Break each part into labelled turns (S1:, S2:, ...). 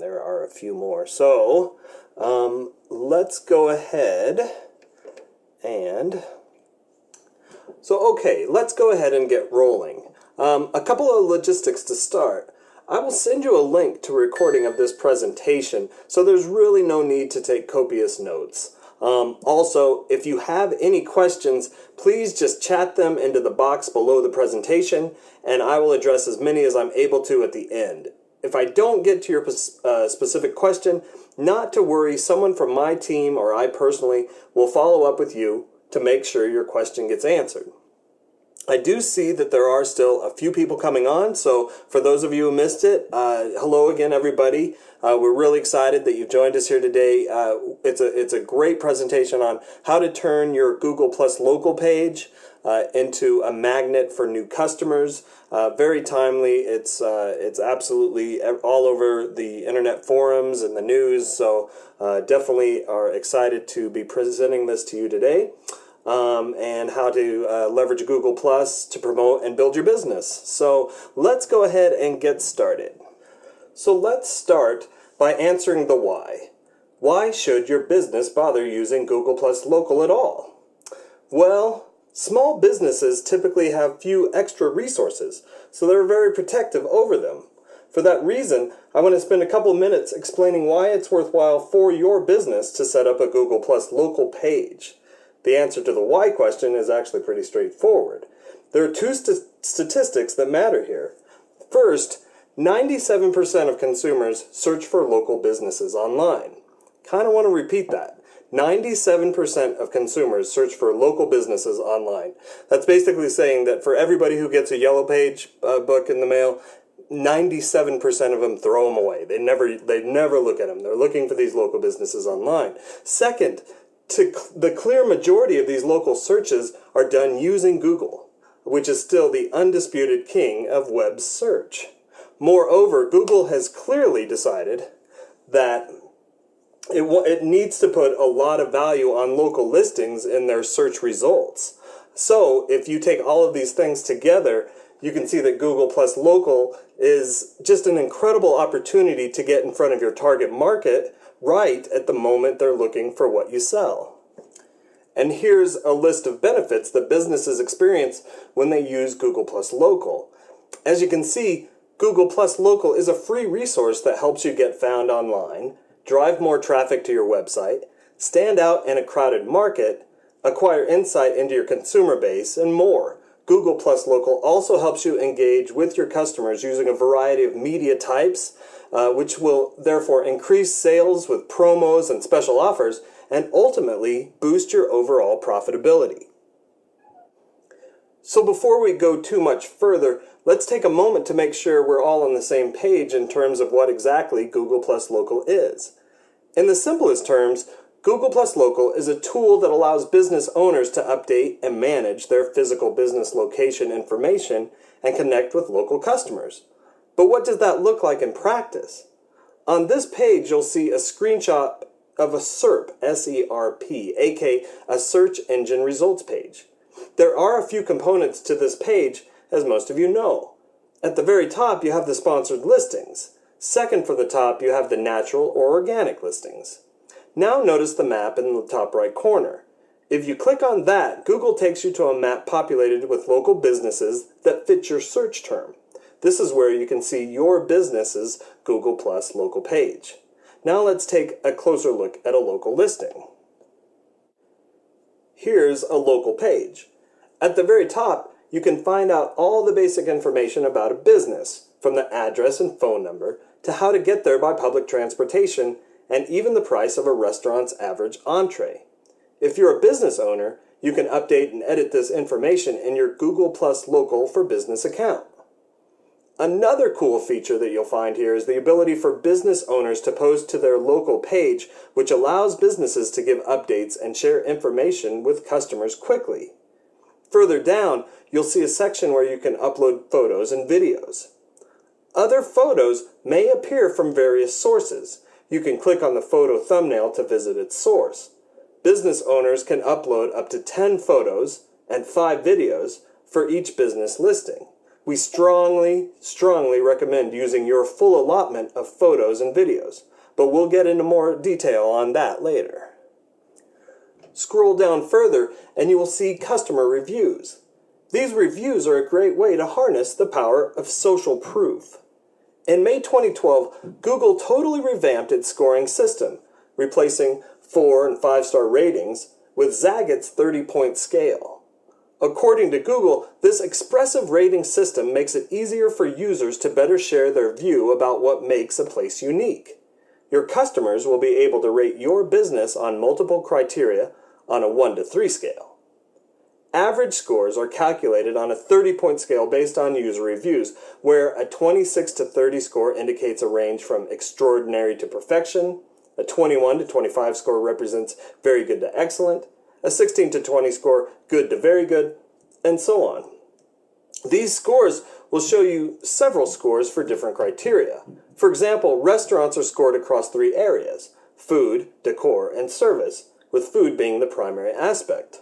S1: there are a few more. So let's go ahead and... let's go ahead and get rolling. A couple of logistics to start. I will send you a link to a recording of this presentation, so there's really no need to take copious notes. Also, if you have any questions, please just chat them into the box below the presentation, and I will address as many as I'm able to at the end. If I don't get to your specific question, not to worry, someone from my team or I personally will follow up with you to make sure your question gets answered. I do see that there are still a few people coming on, so for those of you who missed it, hello again, everybody. We're really excited that you've joined us here today. It's a great presentation on how to turn your Google Plus local page into a magnet for new customers. Very timely. It's absolutely all over the internet forums and the news, so definitely are excited to be presenting this to you today. And how to leverage Google Plus to promote and build your business. So let's go ahead and get started. So let's start by answering the why. Why should your business bother using Google Plus Local at all? Well, small businesses typically have few extra resources, so they're very protective over them. For that reason, I want to spend a couple minutes explaining why it's worthwhile for your business to set up a Google Plus Local page. The answer to the why question is actually pretty straightforward. There are two statistics that matter here. First, 97% of consumers search for local businesses online. Kind of want to repeat that. 97% of consumers search for local businesses online. That's basically saying that for everybody who gets a Yellow Page book in the mail, 97% of them throw them away. They never look at them. They're looking for these local businesses online. Second, the clear majority of these local searches are done using Google, which is still the undisputed king of web search. Moreover, Google has clearly decided that it needs to put a lot of value on local listings in their search results. So if you take all of these things together, you can see that Google Plus Local is just an incredible opportunity to get in front of your target market right at the moment they're looking for what you sell. And here's a list of benefits that businesses experience when they use Google Plus Local. As you can see, Google Plus Local is a free resource that helps you get found online, drive more traffic to your website, stand out in a crowded market, acquire insight into your consumer base, and more. Google Plus Local also helps you engage with your customers using a variety of media types, which will therefore increase sales with promos and special offers, and ultimately boost your overall profitability. So before we go too much further, let's take a moment to make sure we're all on the same page in terms of what exactly Google Plus Local is. In the simplest terms, Google Plus Local is a tool that allows business owners to update and manage their physical business location information and connect with local customers. But what does that look like in practice? On this page, you'll see a screenshot of a SERP, S-E-R-P, aka a search engine results page. There are a few components to this page, as most of you know. At the very top, you have the sponsored listings. Second from the top, you have the natural or organic listings. Now notice the map in the top right corner. If you click on that, Google takes you to a map populated with local businesses that fit your search term. This is where you can see your business's Google Plus Local page. Now let's take a closer look at a local listing. Here's a local page. At the very top, you can find out all the basic information about a business, from the address and phone number to how to get there by public transportation, and even the price of a restaurant's average entree. If you're a business owner, you can update and edit this information in your Google Plus Local for Business account. Another cool feature that you'll find here is the ability for business owners to post to their local page, which allows businesses to give updates and share information with customers quickly. Further down, you'll see a section where you can upload photos and videos. Other photos may appear from various sources. You can click on the photo thumbnail to visit its source. Business owners can upload up to 10 photos and 5 videos for each business listing. We strongly recommend using your full allotment of photos and videos, but we'll get into more detail on that later. Scroll down further and you will see customer reviews. These reviews are a great way to harness the power of social proof. In May 2012, Google totally revamped its scoring system, replacing 4- and 5-star ratings with Zagat's 30-point scale. According to Google, this expressive rating system makes it easier for users to better share their view about what makes a place unique. Your customers will be able to rate your business on multiple criteria on a 1 to 3 scale. Average scores are calculated on a 30-point scale based on user reviews, where a 26 to 30 score indicates a range from extraordinary to perfection, a 21 to 25 score represents very good to excellent, a 16 to 20 score good to very good, and so on. These scores will show you several scores for different criteria. For example, restaurants are scored across 3 areas: food, decor, and service, with food being the primary aspect.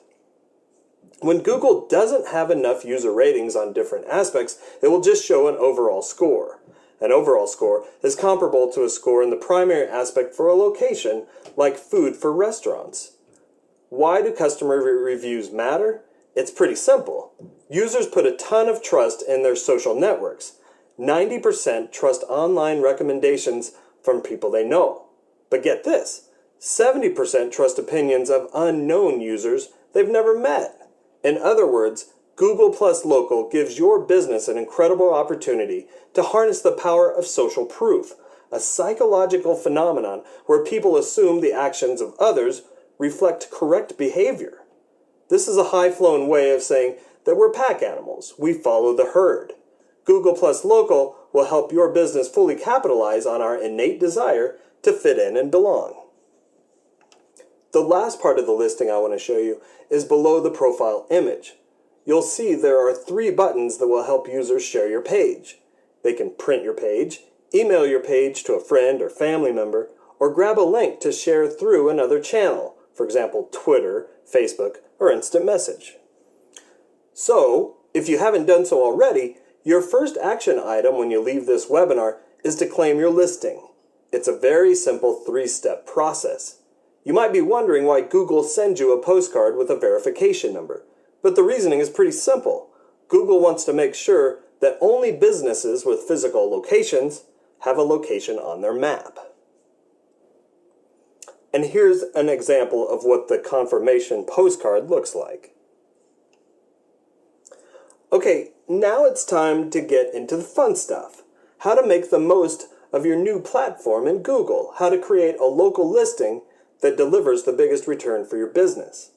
S1: When Google doesn't have enough user ratings on different aspects, it will just show an overall score. An overall score is comparable to a score in the primary aspect for a location, like food for restaurants. Why do customer reviews matter? It's pretty simple. Users put a ton of trust in their social networks. 90% trust online recommendations from people they know. But get this, 70% trust opinions of unknown users they've never met. In other words, Google Plus Local gives your business an incredible opportunity to harness the power of social proof, a psychological phenomenon where people assume the actions of others reflect correct behavior. This is a high-flown way of saying that we're pack animals. We follow the herd. Google Plus Local will help your business fully capitalize on our innate desire to fit in and belong. The last part of the listing I want to show you is below the profile image. You'll see there are 3 buttons that will help users share your page. They can print your page, email your page to a friend or family member, or grab a link to share through another channel, for example, Twitter, Facebook, or Instant Message. So, if you haven't done so already, your first action item when you leave this webinar is to claim your listing. It's a very simple 3-step process. You might be wondering why Google sends you a postcard with a verification number, but the reasoning is pretty simple. Google wants to make sure that only businesses with physical locations have a location on their map. And here's an example of what the confirmation postcard looks like. Okay, now it's time to get into the fun stuff. How to make the most of your new platform in Google. How to create a local listing that delivers the biggest return for your business.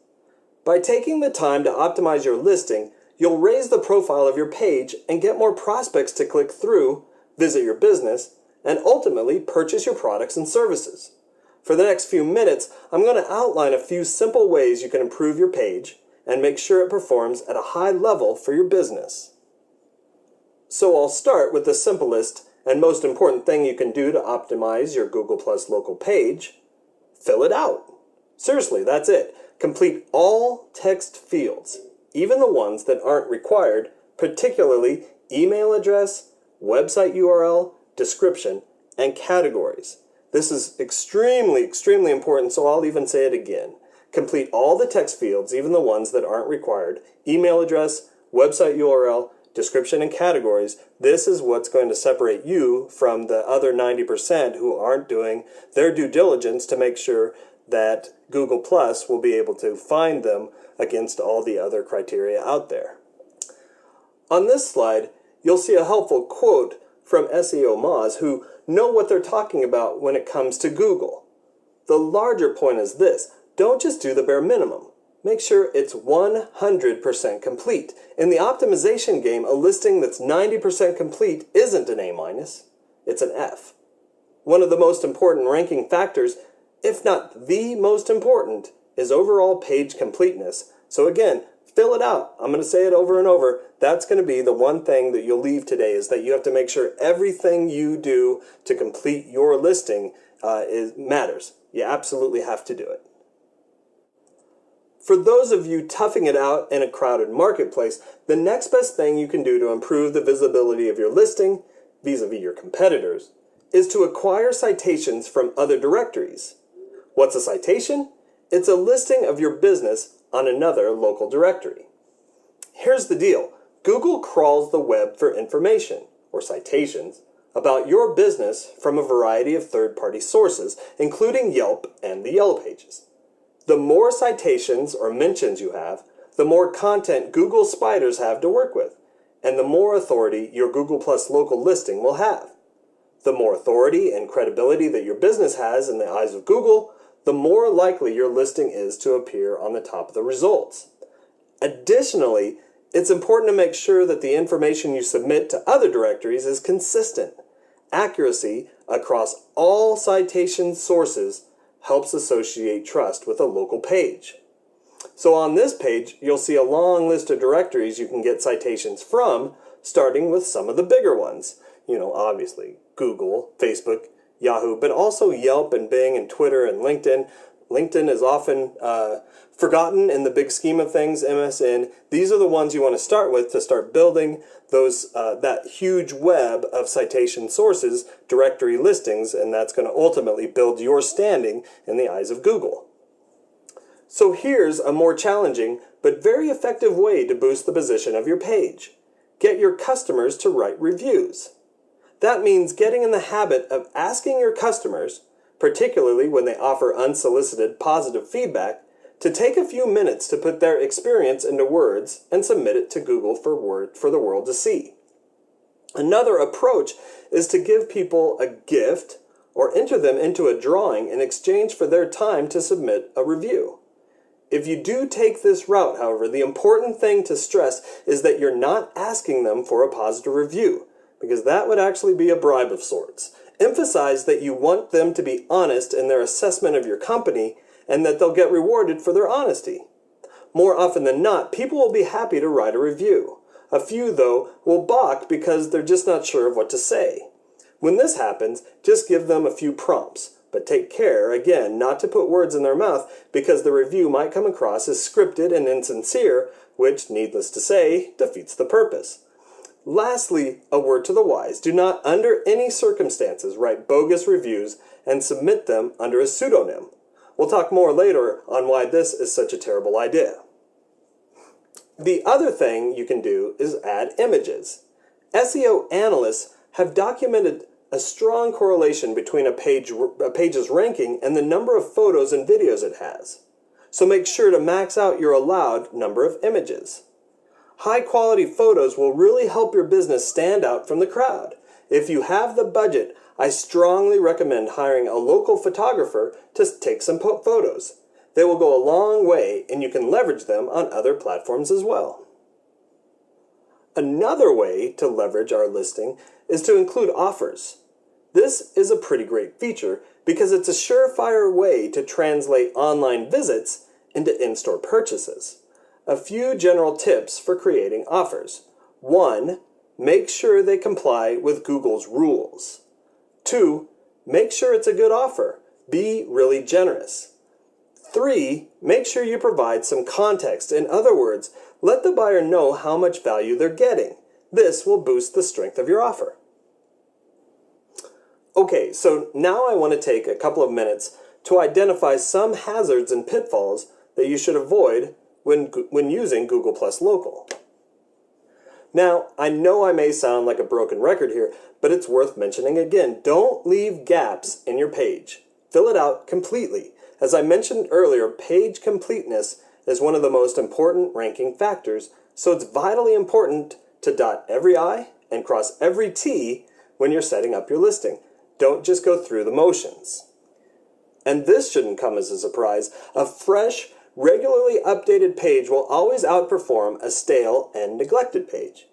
S1: By taking the time to optimize your listing, you'll raise the profile of your page and get more prospects to click through, visit your business, and ultimately purchase your products and services. For the next few minutes, I'm going to outline a few simple ways you can improve your page and make sure it performs at a high level for your business. So I'll start with the simplest and most important thing you can do to optimize your Google Plus Local page. Fill it out. Seriously, that's it. Complete all text fields, even the ones that aren't required, particularly email address, website URL, description, and categories. This is extremely important, so I'll even say it again. Complete all the text fields, even the ones that aren't required, email address, website URL, description, and categories. This is what's going to separate you from the other 90% who aren't doing their due diligence to make sure that Google Plus will be able to find them against all the other criteria out there. On this slide, you'll see a helpful quote from SEO Moz, who know what they're talking about when it comes to Google. The larger point is this: don't just do the bare minimum. Make sure it's 100% complete. In the optimization game, a listing that's 90% complete isn't an A-, it's an F. One of the most important ranking factors, if not the most important, is overall page completeness. So again, fill it out. I'm going to say it over and over. That's going to be the one thing that you'll leave today, is that you have to make sure everything you do to complete your listing matters. You absolutely have to do it. For those of you toughing it out in a crowded marketplace, the next best thing you can do to improve the visibility of your listing, vis-a-vis your competitors, is to acquire citations from other directories. What's a citation? It's a listing of your business on another local directory. Here's the deal. Google crawls the web for information, or citations, about your business from a variety of third-party sources, including Yelp and the Yellow Pages. The more citations or mentions you have, the more content Google spiders have to work with, and the more authority your Google Plus local listing will have. The more authority and credibility that your business has in the eyes of Google, the more likely your listing is to appear on the top of the results. Additionally, it's important to make sure that the information you submit to other directories is consistent. Accuracy across all citation sources helps associate trust with a local page. So on this page, you'll see a long list of directories you can get citations from, starting with some of the bigger ones. Obviously, Google, Facebook, Yahoo, but also Yelp and Bing and Twitter and LinkedIn. LinkedIn is often forgotten in the big scheme of things, MSN. These are the ones you want to start with to start building that huge web of citation sources, directory listings, and that's going to ultimately build your standing in the eyes of Google. So here's a more challenging but very effective way to boost the position of your page. Get your customers to write reviews. That means getting in the habit of asking your customers, particularly when they offer unsolicited positive feedback, to take a few minutes to put their experience into words and submit it to Google for the world to see. Another approach is to give people a gift or enter them into a drawing in exchange for their time to submit a review. If you do take this route, however, the important thing to stress is that you're not asking them for a positive review, because that would actually be a bribe of sorts. Emphasize that you want them to be honest in their assessment of your company and that they'll get rewarded for their honesty. More often than not, people will be happy to write a review. A few, though, will balk because they're just not sure of what to say. When this happens, just give them a few prompts, but take care, again, not to put words in their mouth because the review might come across as scripted and insincere, which, needless to say, defeats the purpose. Lastly, a word to the wise. Do not, under any circumstances, write bogus reviews and submit them under a pseudonym. We'll talk more later on why this is such a terrible idea. The other thing you can do is add images. SEO analysts have documented a strong correlation between a page's ranking and the number of photos and videos it has. So make sure to max out your allowed number of images. High-quality photos will really help your business stand out from the crowd. If you have the budget, I strongly recommend hiring a local photographer to take some photos. They will go a long way, and you can leverage them on other platforms as well. Another way to leverage our listing is to include offers. This is a pretty great feature because it's a surefire way to translate online visits into in-store purchases. A few general tips for creating offers. 1. Make sure they comply with Google's rules. 2. Make sure it's a good offer. Be really generous. 3. Make sure you provide some context. In other words, let the buyer know how much value they're getting. This will boost the strength of your offer. Okay, so now I want to take a couple of minutes to identify some hazards and pitfalls that you should avoid when using Google Plus Local. Now, I know I may sound like a broken record here, but it's worth mentioning again. Don't leave gaps in your page. Fill it out completely. As I mentioned earlier, page completeness is one of the most important ranking factors, so it's vitally important to dot every I and cross every T when you're setting up your listing. Don't just go through the motions. And this shouldn't come as a surprise. A fresh, regularly updated page will always outperform a stale and neglected page.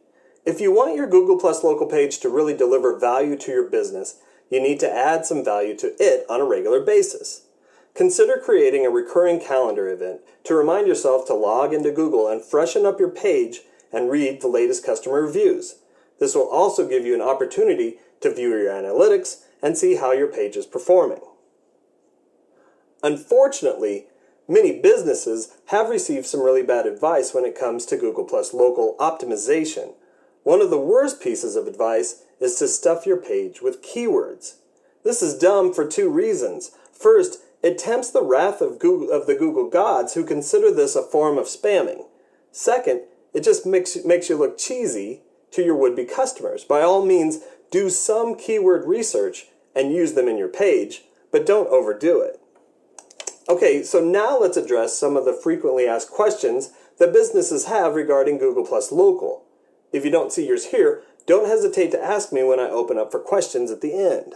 S1: If you want your Google Plus Local page to really deliver value to your business, you need to add some value to it on a regular basis. Consider creating a recurring calendar event to remind yourself to log into Google and freshen up your page and read the latest customer reviews. This will also give you an opportunity to view your analytics and see how your page is performing. Unfortunately, Many businesses have received some really bad advice when it comes to Google Plus Local optimization. One of the worst pieces of advice is to stuff your page with keywords. This is dumb for two reasons. First, it tempts the wrath of the Google gods who consider this a form of spamming. Second, it just makes you look cheesy to your would-be customers. By all means, do some keyword research and use them in your page, but don't overdo it. Okay, so now let's address some of the frequently asked questions that businesses have regarding Google Plus Local. If you don't see yours here, don't hesitate to ask me when I open up for questions at the end.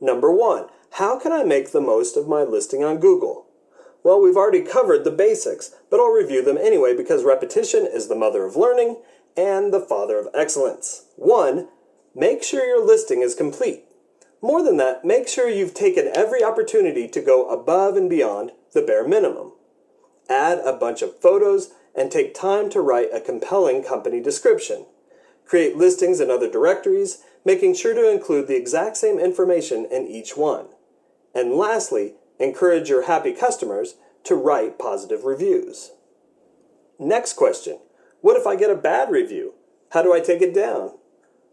S1: Number 1, how can I make the most of my listing on Google? Well, we've already covered the basics, but I'll review them anyway because repetition is the mother of learning and the father of excellence. 1, make sure your listing is complete. More than that, make sure you've taken every opportunity to go above and beyond the bare minimum. Add a bunch of photos and take time to write a compelling company description. Create listings in other directories, making sure to include the exact same information in each one. And lastly, encourage your happy customers to write positive reviews. Next question, what if I get a bad review? How do I take it down?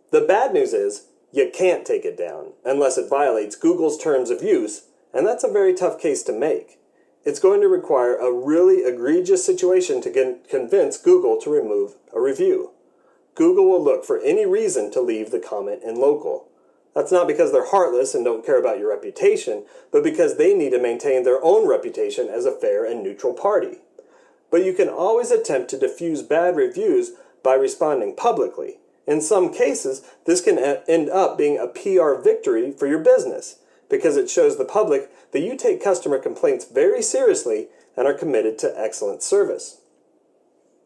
S1: The bad news is, you can't take it down unless it violates Google's terms of use, and that's a very tough case to make. It's going to require a really egregious situation to convince Google to remove a review. Google will look for any reason to leave the comment in local. That's not because they're heartless and don't care about your reputation, but because they need to maintain their own reputation as a fair and neutral party. But you can always attempt to diffuse bad reviews by responding publicly. In some cases, this can end up being a PR victory for your business, because it shows the public that you take customer complaints very seriously and are committed to excellent service.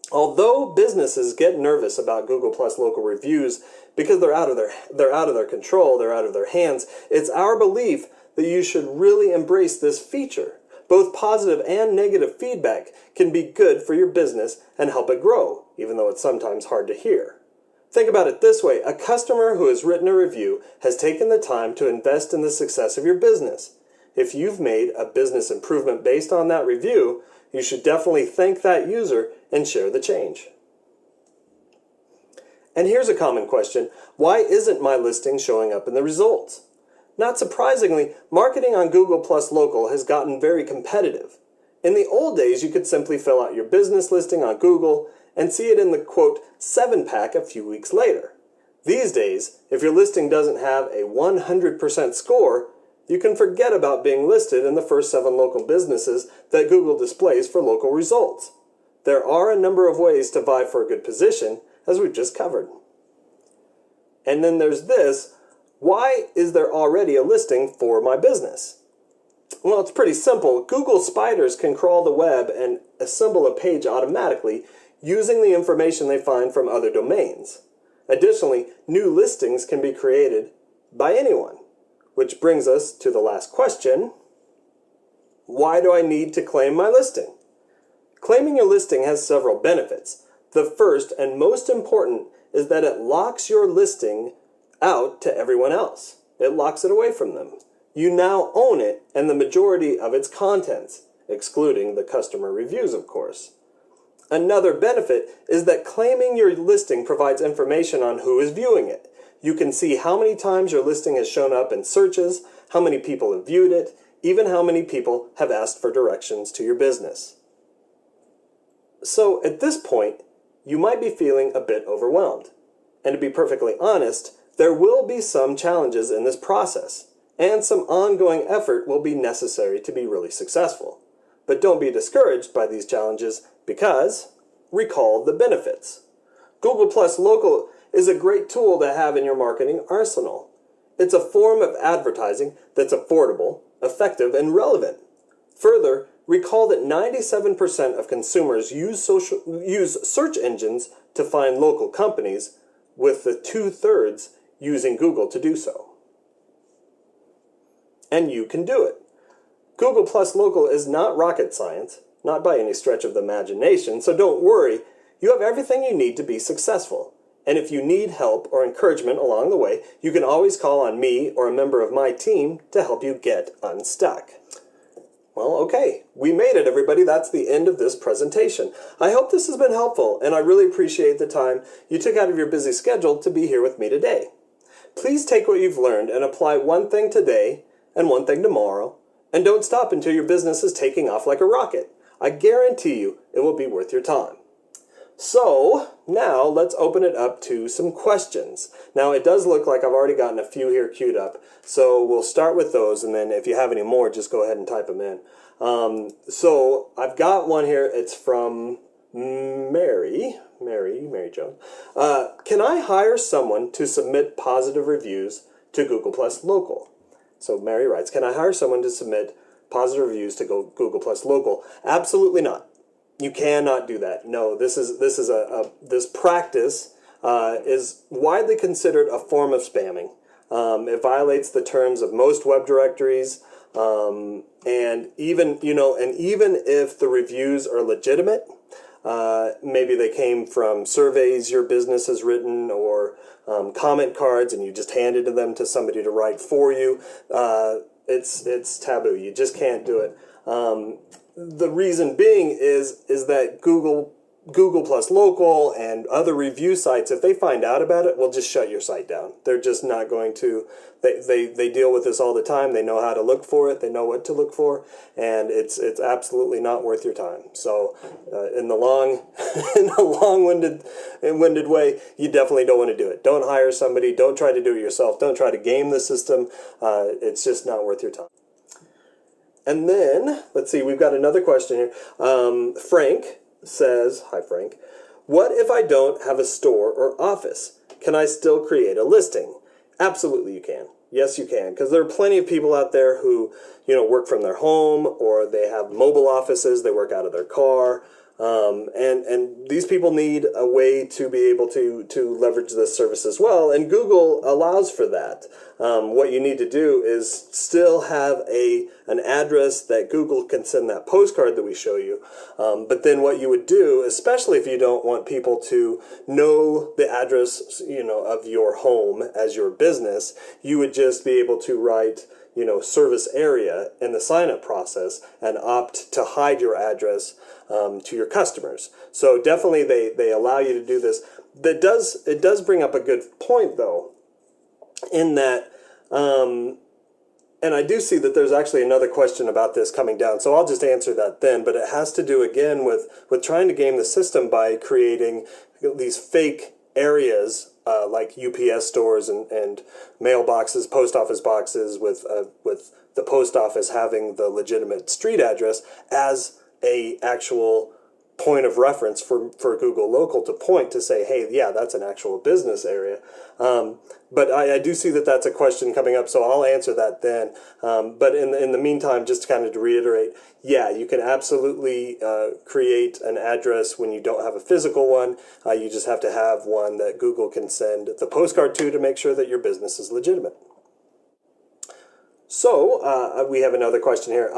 S1: Although businesses get nervous about Google Plus Local reviews because they're out of their control, they're out of their hands, it's our belief that you should really embrace this feature. Both positive and negative feedback can be good for your business and help it grow, even though it's sometimes hard to hear. Think about it this way, a customer who has written a review has taken the time to invest in the success of your business. If you've made a business improvement based on that review, you should definitely thank that user and share the change. And here's a common question, why isn't my listing showing up in the results? Not surprisingly, marketing on Google Plus Local has gotten very competitive. In the old days, you could simply fill out your business listing on Google and see it in the, quote, 7-pack a few weeks later. These days, if your listing doesn't have a 100% score, you can forget about being listed in the first 7 local businesses that Google displays for local results. There are a number of ways to vie for a good position, as we've just covered. And then there's this, why is there already a listing for my business? Well, it's pretty simple. Google spiders can crawl the web and assemble a page automatically using the information they find from other domains. Additionally, new listings can be created by anyone. Which brings us to the last question. Why do I need to claim my listing? Claiming your listing has several benefits. The first and most important is that it locks your listing out to everyone else. It locks it away from them. You now own it and the majority of its contents, excluding the customer reviews, of course. Another benefit is that claiming your listing provides information on who is viewing it. You can see how many times your listing has shown up in searches, how many people have viewed it, even how many people have asked for directions to your business. So at this point, you might be feeling a bit overwhelmed. And to be perfectly honest, there will be some challenges in this process, and some ongoing effort will be necessary to be really successful. But don't be discouraged by these challenges because recall the benefits. Google Plus Local is a great tool to have in your marketing arsenal. It's a form of advertising that's affordable, effective, and relevant. Further, recall that 97% of consumers use search engines to find local companies, with the 2/3 using Google to do so. And you can do it. Google Plus Local is not rocket science, not by any stretch of the imagination, so don't worry, you have everything you need to be successful. And if you need help or encouragement along the way, you can always call on me or a member of my team to help you get unstuck. Well, okay, we made it, everybody. That's the end of this presentation. I hope this has been helpful, and I really appreciate the time you took out of your busy schedule to be here with me today. Please take what you've learned and apply one thing today and one thing tomorrow, and don't stop until your business is taking off like a rocket. I guarantee you it will be worth your time. So, now let's open it up to some questions. Now, it does look like I've already gotten a few here queued up, so we'll start with those, and then if you have any more, just go ahead and type them in. So, I've got one here. It's from Mary Jones. Can I hire someone to submit positive reviews to Google Plus Local? So, Mary writes, can I hire someone to submit positive reviews to Google Plus Local? Absolutely not. You cannot do that. No, this practice is widely considered a form of spamming. It violates the terms of most web directories, and even if the reviews are legitimate, maybe they came from surveys your business has written or comment cards, and you just handed them to somebody to write for you. It's taboo. You just can't do it. The reason being is that Google Plus Local and other review sites, if they find out about it, will just shut your site down. They're just not going to. They deal with this all the time. They know how to look for it. They know what to look for, and it's absolutely not worth your time. So, in the long-winded way, you definitely don't want to do it. Don't hire somebody. Don't try to do it yourself. Don't try to game the system. It's just not worth your time. And then, let's see, we've got another question here. Frank says, hi Frank, what if I don't have a store or office? Can I still create a listing? Absolutely you can. Yes, you can, because there are plenty of people out there who, work from their home, or they have mobile offices, they work out of their car, and these people need a way to be able to leverage this service as well, and Google allows for that. What you need to do is still have an address that Google can send that postcard that we show you, but then what you would do, especially if you don't want people to know the address of your home as your business, you would just be able to write service area in the sign-up process and opt to hide your address to your customers. So definitely they allow you to do this. It does bring up a good point, though, in that, and I do see that there's actually another question about this coming down, so I'll just answer that then, but it has to do, again, with trying to game the system by creating these fake areas like UPS stores and mailboxes, post office boxes with the post office having the legitimate street address as a actual point of reference for Google Local to point to say, hey, yeah, that's an actual business area. But I do see that that's a question coming up, so I'll answer that then. But in the meantime, just kind of to reiterate, yeah, you can absolutely create an address when you don't have a physical one. You just have to have one that Google can send the postcard to make sure that your business is legitimate. So we have another question here.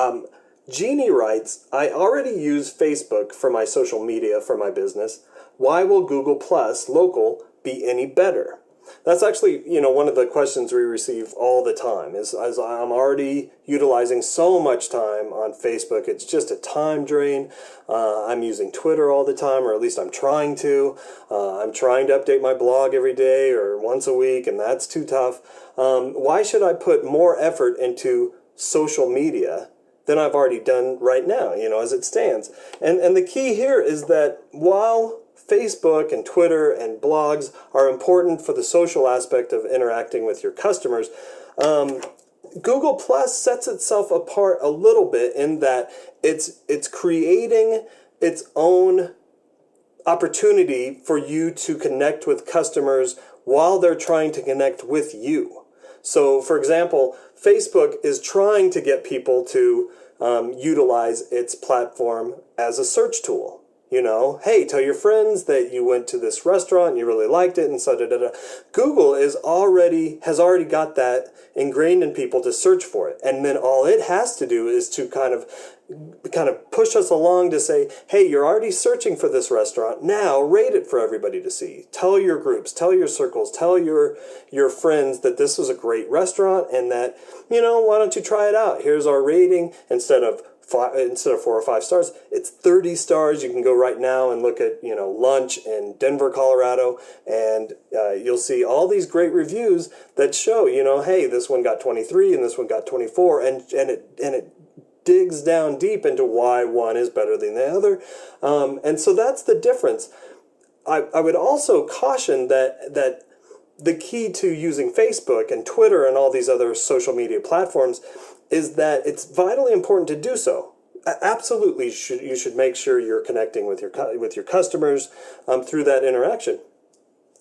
S1: Jeannie writes, I already use Facebook for my social media for my business. Why will Google Plus Local be any better? That's actually, one of the questions we receive all the time is as I'm already utilizing so much time on Facebook. It's just a time drain. I'm using Twitter all the time, or at least I'm trying to. I'm trying to update my blog every day or once a week, and that's too tough. Why should I put more effort into social media than I've already done right now, as it stands? And the key here is that while Facebook and Twitter and blogs are important for the social aspect of interacting with your customers, Google Plus sets itself apart a little bit in that it's creating its own opportunity for you to connect with customers while they're trying to connect with you. So, for example, Facebook is trying to get people to utilize its platform as a search tool. Hey, tell your friends that you went to this restaurant and you really liked it, and so da. Google has already got that ingrained in people to search for it, and then all it has to do is to kind of push us along to say, hey, you're already searching for this restaurant, now rate it for everybody to see. Tell your groups, tell your circles, tell your friends that this was a great restaurant and that, why don't you try it out? Here's our rating. Instead of instead of 4 or 5 stars, it's 30 stars. You can go right now and look at, lunch in Denver, Colorado, and you'll see all these great reviews that show, hey, this one got 23 and this one got 24, and it digs down deep into why one is better than the other. And so that's the difference. I would also caution that the key to using Facebook and Twitter and all these other social media platforms is that it's vitally important to do so. Absolutely, you should make sure you're connecting with your customers through that interaction.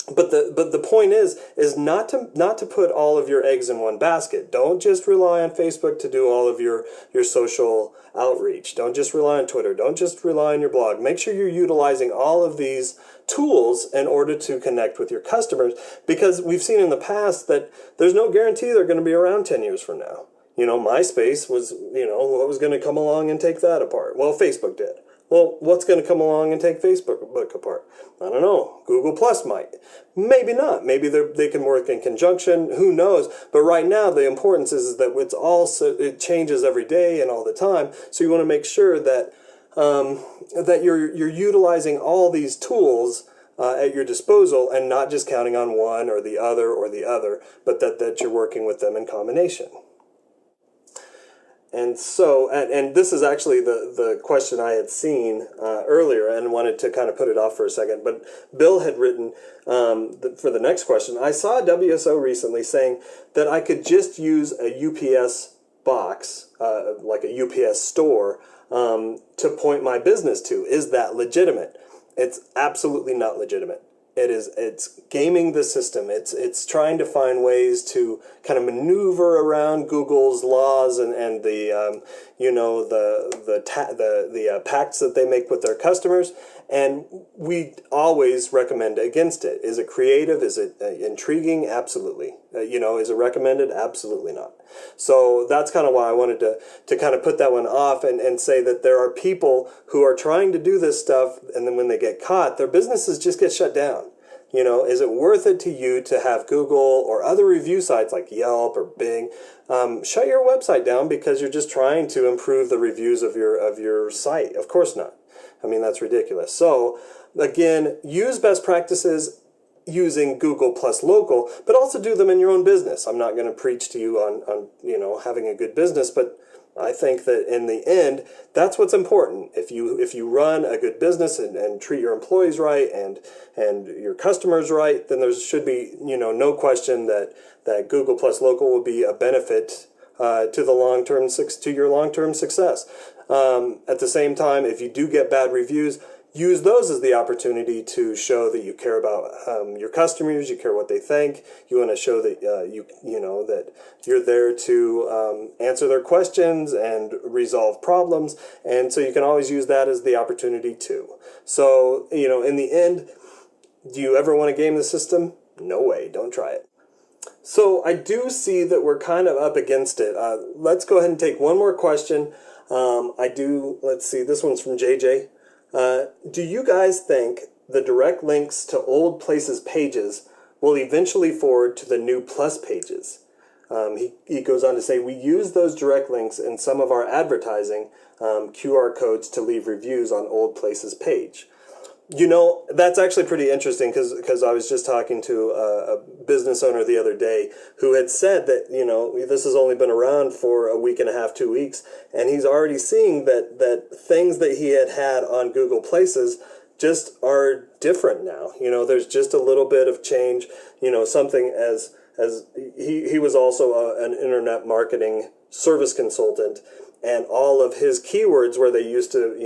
S1: But the point is not to put all of your eggs in one basket. Don't just rely on Facebook to do all of your social outreach. Don't just rely on Twitter. Don't just rely on your blog. Make sure you're utilizing all of these tools in order to connect with your customers, because we've seen in the past that there's no guarantee they're going to be around 10 years from now. MySpace was, what was going to come along and take that apart? Well, Facebook did. Well, what's going to come along and take Facebook apart? I don't know. Google Plus might. Maybe not. Maybe they can work in conjunction. Who knows? But right now, the importance is that it changes every day and all the time. So you want to make sure that that you're utilizing all these tools at your disposal and not just counting on one or the other, but that you're working with them in combination. And so, and this is actually the question I had seen earlier and wanted to kind of put it off for a second. But Bill had written for the next question, I saw a WSO recently saying that I could just use a UPS box, like a UPS store, to point my business to. Is that legitimate? It's absolutely not legitimate. It's gaming the system. It's trying to find ways to kind of maneuver around Google's laws and the pacts that they make with their customers. And we always recommend against it. Is it creative? Is it intriguing? Absolutely. Is it recommended? Absolutely not. So that's kind of why I wanted to kind of put that one off and say that there are people who are trying to do this stuff, and then when they get caught, their businesses just get shut down. Is it worth it to you to have Google or other review sites like Yelp or Bing shut your website down because you're just trying to improve the reviews of your site? Of course not. I mean, that's ridiculous. So again, use best practices using Google plus local, but also do them in your own business. I'm not going to preach to you on having a good business, but I think that in the end, that's what's important. If you run a good business and treat your employees right and your customers right, then there should be no question that Google plus local will be a benefit to your long-term success. At the same time, if you do get bad reviews, use those as the opportunity to show that you care about your customers, you care what they think. You want to show that that you're there to answer their questions and resolve problems, and so you can always use that as the opportunity too. So in the end, do you ever want to game the system? No way. Don't try it. So I do see that we're kind of up against it. Let's go ahead and take one more question. Let's see, this one's from JJ. Do you guys think the direct links to old places pages will eventually forward to the new Plus pages? He goes on to say, we use those direct links in some of our advertising, QR codes to leave reviews on old places page. That's actually pretty interesting because I was just talking to a business owner the other day who had said that, this has only been around for a week and a half, 2 weeks, and he's already seeing that things that he had on Google Places just are different now. There's just a little bit of change, something as he was also an internet marketing service consultant. And all of his keywords where they used to,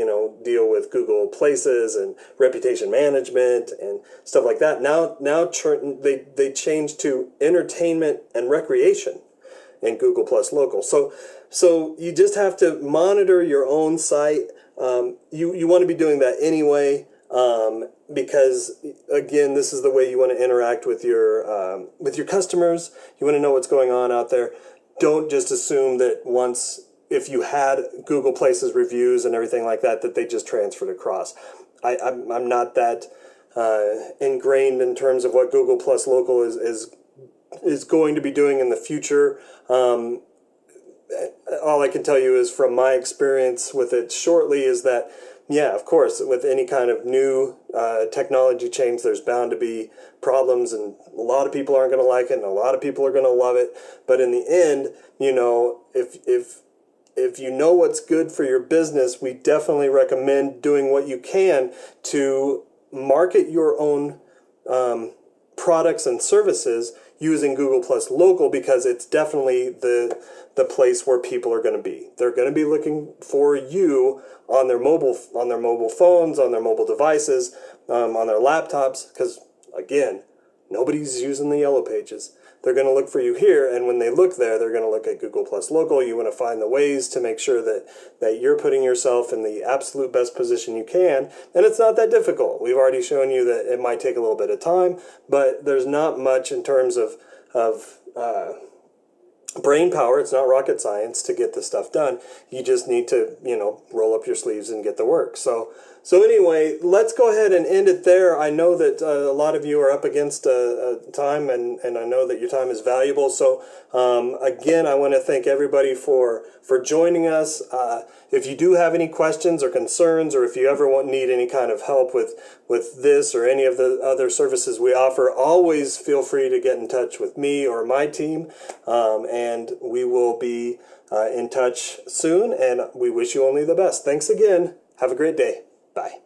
S1: deal with Google Places and reputation management and stuff like that, now they changed to entertainment and recreation in Google Plus Local. So you just have to monitor your own site. You want to be doing that anyway, because again, this is the way you want to interact with your customers. You want to know what's going on out there. Don't just assume that if you had Google Places reviews and everything like that they just transferred across. I'm not that ingrained in terms of what Google Plus Local is going to be doing in the future. all I can tell you is from my experience with it shortly is that, yeah, of course, with any kind of new technology change, there's bound to be problems, and a lot of people aren't going to like it, and a lot of people are going to love it. But in the end, you know, if you know what's good for your business, we definitely recommend doing what you can to market your own products and services using Google Plus Local, because it's definitely the place where people are going to be. They're going to be looking for you on their mobile phones, on their mobile devices, on their laptops, because again, nobody's using the Yellow Pages. They're going to look for you here, and when they look there, they're going to look at Google Plus Local. You want to find the ways to make sure that you're putting yourself in the absolute best position you can, and it's not that difficult. We've already shown you that it might take a little bit of time, but there's not much in terms of brain power. It's not rocket science to get this stuff done. You just need to, you know, roll up your sleeves and get to work. So anyway, let's go ahead and end it there. I know that a lot of you are up against time, and I know that your time is valuable. So again, I want to thank everybody for joining us. If you do have any questions or concerns, or if you ever need any kind of help with this or any of the other services we offer, always feel free to get in touch with me or my team, and we will be in touch soon, and we wish you only the best. Thanks again. Have a great day. Bye.